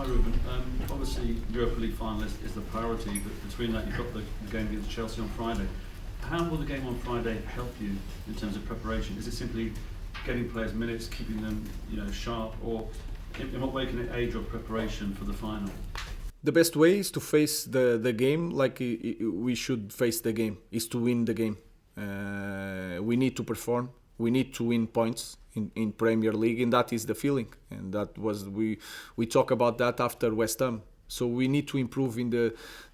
Hi Ruben. Obviously, Europa League final is the priority, but between that you've got the game against Chelsea on Friday. How will the game on Friday help you in terms of preparation? Is it simply getting players minutes, keeping them sharp, or in what way can it aid your preparation for the final? The best way is to face the game like we should face the game, is to win the game. We need to perform, we need to win points in Premier League, and that is the feeling. And that was we talk about that after West Ham. So we need to improve in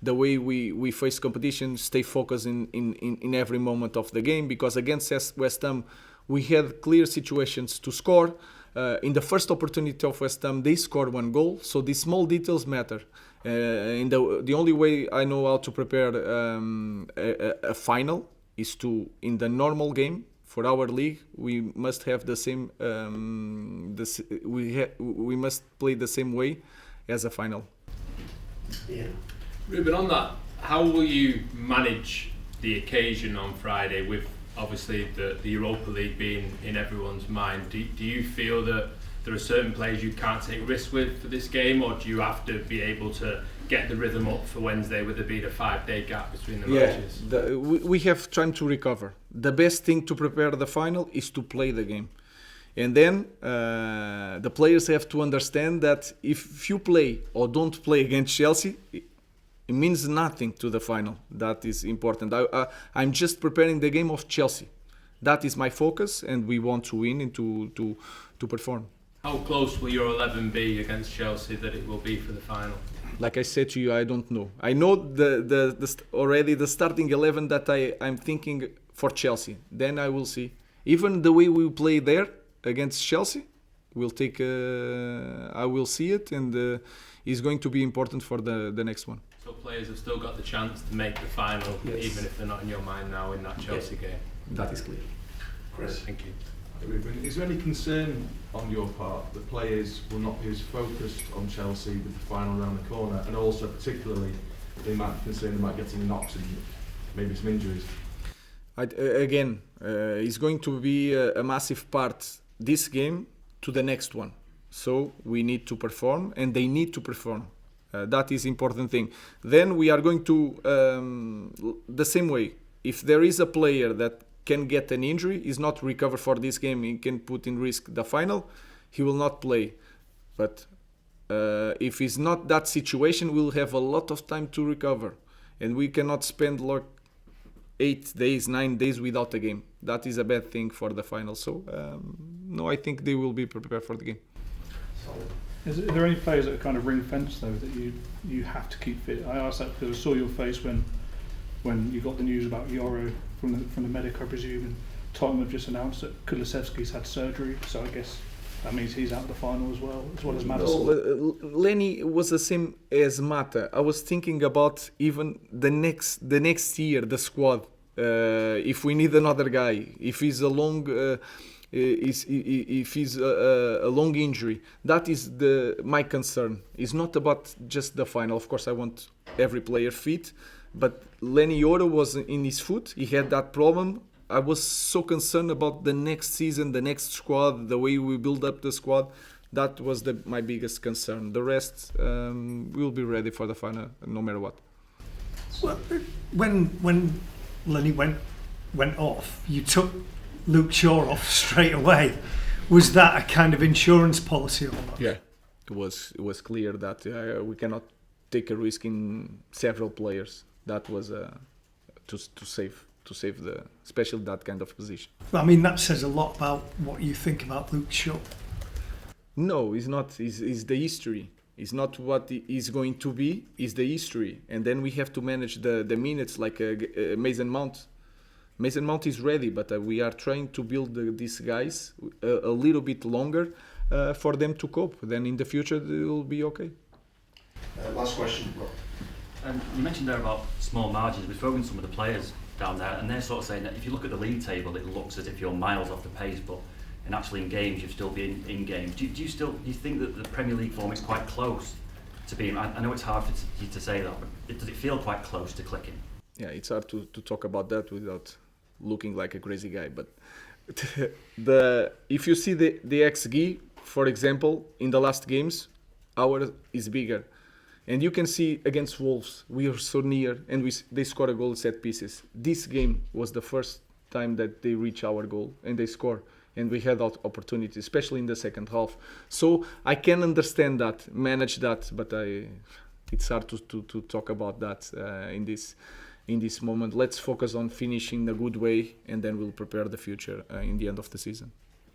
the way we face competition, stay focused in every moment of the game, because against West Ham we had clear situations to score. In the first opportunity of West Ham, they scored one goal, so these small details matter. And the only way I know how to prepare a final is to, in the normal game for our league, we must have the same. We must play the same way as a final. Yeah. Ruben, on that, how will you manage the occasion on Friday with obviously the Europa League being in everyone's mind? Do you feel that there are certain players you can't take risks with for this game, or do you have to be able to get the rhythm up for Wednesday with there being a 5-day gap between the matches? We have time to recover. The best thing to prepare the final is to play the game. And then the players have to understand that if you play or don't play against Chelsea, it means nothing to the final. That is important. I'm just preparing the game of Chelsea. That is my focus, and we want to win and to perform. How close will your 11 be against Chelsea that it will be for the final? Like I said to you, I don't know. I know already the starting 11 that I'm thinking for Chelsea. Then I will see. Even the way we play there against Chelsea, I will see it, and it's going to be important for the next one. So players have still got the chance to make the final, yes, even if they're not in your mind now in that Chelsea game. That is clear. Chris. Thank you. Ruben, is there any concern on your part that players will not be as focused on Chelsea with the final around the corner, and also particularly they might be concerned about getting knocks and maybe some injuries? It's going to be a massive part this game to the next one. So we need to perform, and they need to perform. That is important thing. Then we are going to the same way. If there is a player that can get an injury, is not recover for this game, he can put in risk the final, he will not play. But if it's not that situation, we'll have a lot of time to recover, and we cannot spend like 8 days, 9 days without a game. That is a bad thing for the final. So no, I think they will be prepared for the game. Is there any players that are kind of ring fenced though that you have to keep fit? I asked that because I saw your face when you got the news about Yoro from the medic, I presume, and Tottenham have just announced that Kulusevski's had surgery, so I guess that means he's out of the final as well as Madison. No, Lenny was the same as Mata. I was thinking about even the next year, the squad. If we need another guy, if he's a long injury, that is my concern. It's not about just the final. Of course, I want every player fit, but Lenny Yoro was in his foot. He had that problem. I was so concerned about the next season, the next squad, the way we build up the squad. That was my biggest concern. The rest, we'll be ready for the final, no matter what. Well, when Lenny went off, you took Luke Shaw off straight away. Was that a kind of insurance policy almost? Yeah, it was clear that we cannot take a risk in several players. That was to save especially that kind of position. I mean, that says a lot about what you think about Luke Shaw. No, it's not. It's the history. It's not what is going to be. It's the history, and then we have to manage the minutes like Mason Mount. Mason Mount is ready, but we are trying to build these guys a little bit longer for them to cope. Then in the future they will be okay. Last question, Rob. You mentioned there about small margins. We've spoken to some of the players down there, and they're sort of saying that if you look at the league table, it looks as if you're miles off the pace, but in games you've still been in games. Do you think that the Premier League form is quite close to being? I know it's hard for you to say that, but does it feel quite close to clicking? Yeah, it's hard to talk about that without looking like a crazy guy. But if you see the XG, for example, in the last games, Our is bigger. And you can see against Wolves, we are so near, and they score a goal set pieces. This game was the first time that they reach our goal, and they score. And we had opportunities, especially in the second half. So I can understand that, manage that, but it's hard to talk about that in this moment. Let's focus on finishing a good way, and then we'll prepare the future in the end of the season.